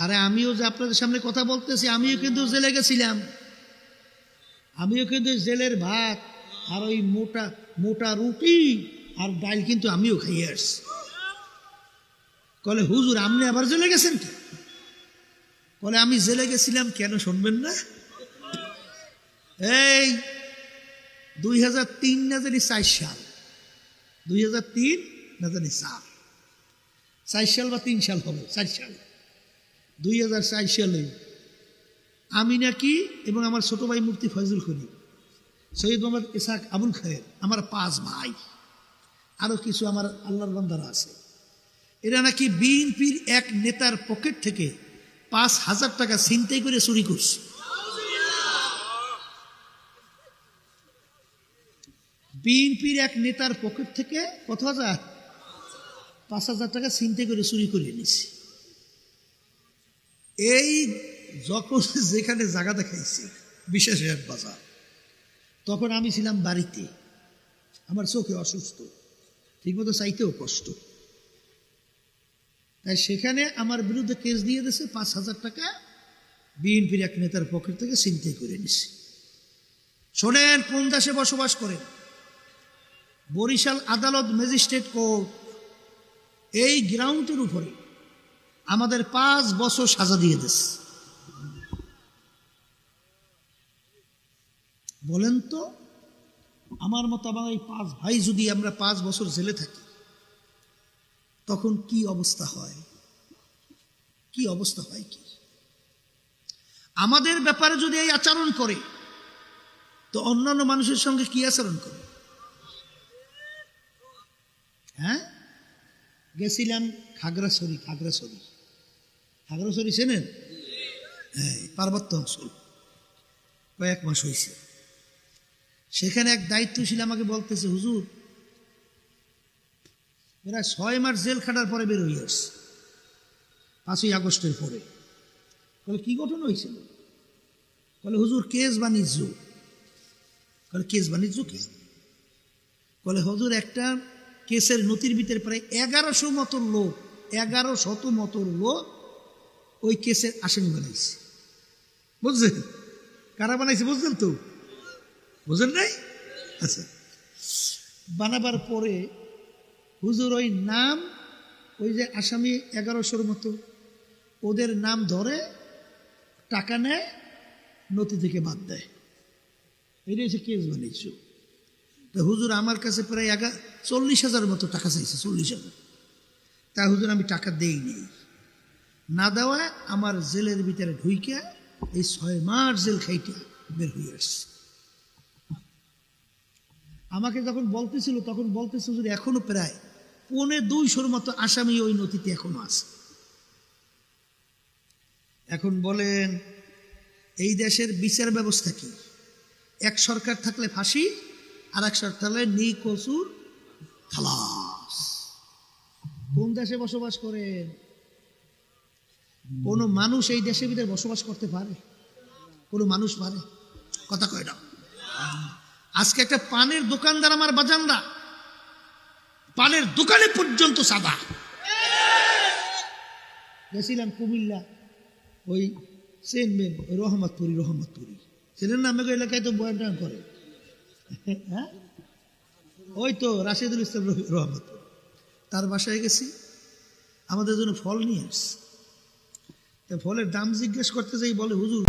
আরে আমিও যে আপনাদের সামনে কথা বলতেছি, আমিও কিন্তু জেলে গেছিলাম। আমিও কিন্তু জেলের ভাত আর ওই মোটা মোটা রুটি আর ডাল কিন্তু আমিও খাইয়ে আসছি। বলে হুজুর আপনি আবার জেলে গেছেন কি? বলে আমি জেলে গেছিলাম কেন শুনবেন না? এই 2003 না জানি 4 সাল, 2003 না জানি 4 সাল বা 3 সাল হবে, 4 সাল, 2004 সালে আমি নাকি এবং আমার ছোট ভাই মুফতি ফয়জুল করিম, সৈয়দ মোহাম্মদ ইসহাক আবুল খায়ের, আমার 5 ভাই, আরো কিছু আমার আল্লাহর বান্দারা আছে, এরা নাকি বিএনপির এক নেতার পকেট থেকে 5,000 টাকা ছিনতাই করে চুরি করছে। বিএনপির এক নেতার পকেট থেকে কত হাজার? 5,000 টাকা ছিনতাই করে চুরি করে নিছে। এই যখন যেখানে জায়গা দেখাইছে বিশেষ এক বাজার, তখন আমি ছিলাম বাড়িতে, আমার চোখে অসুস্থ, ঠিকমতো চাইতেও কষ্ট, তাই সেখানে আমার বিরুদ্ধে কেস দিয়ে দিয়েছে, 5,000 টাকা বিএনপির এক নেতার পকেট থেকে ছিনতাই করে নিছে। শোনেন কোন দেশে বসবাস করেন? বরিশাল আদালত ম্যাজিস্ট্রেট কোর্ট এই গ্রাউন্ডের উপরে আমাদের 5 বছর সাজা দিয়ে দিয়েছে। বলেন তো, আমার মতো আমার এই 5 ভাই যদি আমরা 5 বছর জেলে থাকি, তখন কি অবস্থা হয়? কি অবস্থা হয়? কি আমাদের ব্যাপারে যদি এই আচরণ করে, তো অন্যান্য মানুষের সঙ্গে কি আচরণ করে? হ্যাঁ, গেছিলাম খাগড়াছড়ি। খাগড়াছড়ি চেনেন? হ্যাঁ, পার্বত্য অঞ্চল, কয়েক মাস হয়েছে। সেখানে এক দায়িত্বশীল আমাকে বলতেছে, হুজুর এরা 6 মাস জেল খাটার পরে বের হয়ে আসছে, 5ই আগস্টের পরে। বলে কি ঘটনা হয়েছিল? বলে হুজুর কেস বাণিজ্য। বলে কেস বাণিজ্য কি? বলে হুজুর একটা কেসের নথির ভিতরে প্রায় 1100 মতো লোক ওই কেসের আসামি বানাইছে। বুঝছেন কারা বানাইছে? বুঝলেন তো? বুঝেন নাই? আচ্ছা, বানাবার পরে হুজুর ওই নাম, ওই যে আসামি 1100 মতো, ওদের নাম ধরে টাকা নেয়, নথি থেকে বাদ দেয়। এটা হচ্ছে কেস বাণিজ্য। তা হুজুর আমার কাছে প্রায় 40,000 মতো টাকা চাইছে, 40,000। তা হুজুর আমি টাকা দেই নেই, না দেওয়ায় আমার জেলের ভিতরে ঢুইকে এই 6 মাস জেল খাইটা বের হয়ে আসছে। আমাকে যখন বলতেছিল তখন বলতেছে হুজুর এখনো প্রায় 250 মতো আসামি ওই নথিতে এখনো আছে। এখন বলেন এই দেশের বিচার ব্যবস্থা কি? এক সরকার থাকলে ফাঁসি, আর এক সরকার থাকলে নিকসুর খালাস। কোন দেশে বসবাস করেন? কোন মানুষ এই দেশের ভিতরে বসবাস করতে পারে? কোন মানুষ পারে? কথা কয় না। আজকে একটা পানের দোকানদার আমার বাজানরা, পানের দোকানে পর্যন্ত সাদা। গেছিলাম কুমিল্লা, ওই চেনবেন ওই রহমতপুরি ছিলেন না? আমাকে এলাকায় তো বয়ান টয়ান করে, হ্যাঁ, ওই তো রাশেদুল ইসলাম রহমতপুর, তার বাসায় গেছি, আমাদের জন্য ফল নিয়ে আসছে। তা ফলের দাম জিজ্ঞেস করতে যাই, বলে হুজুর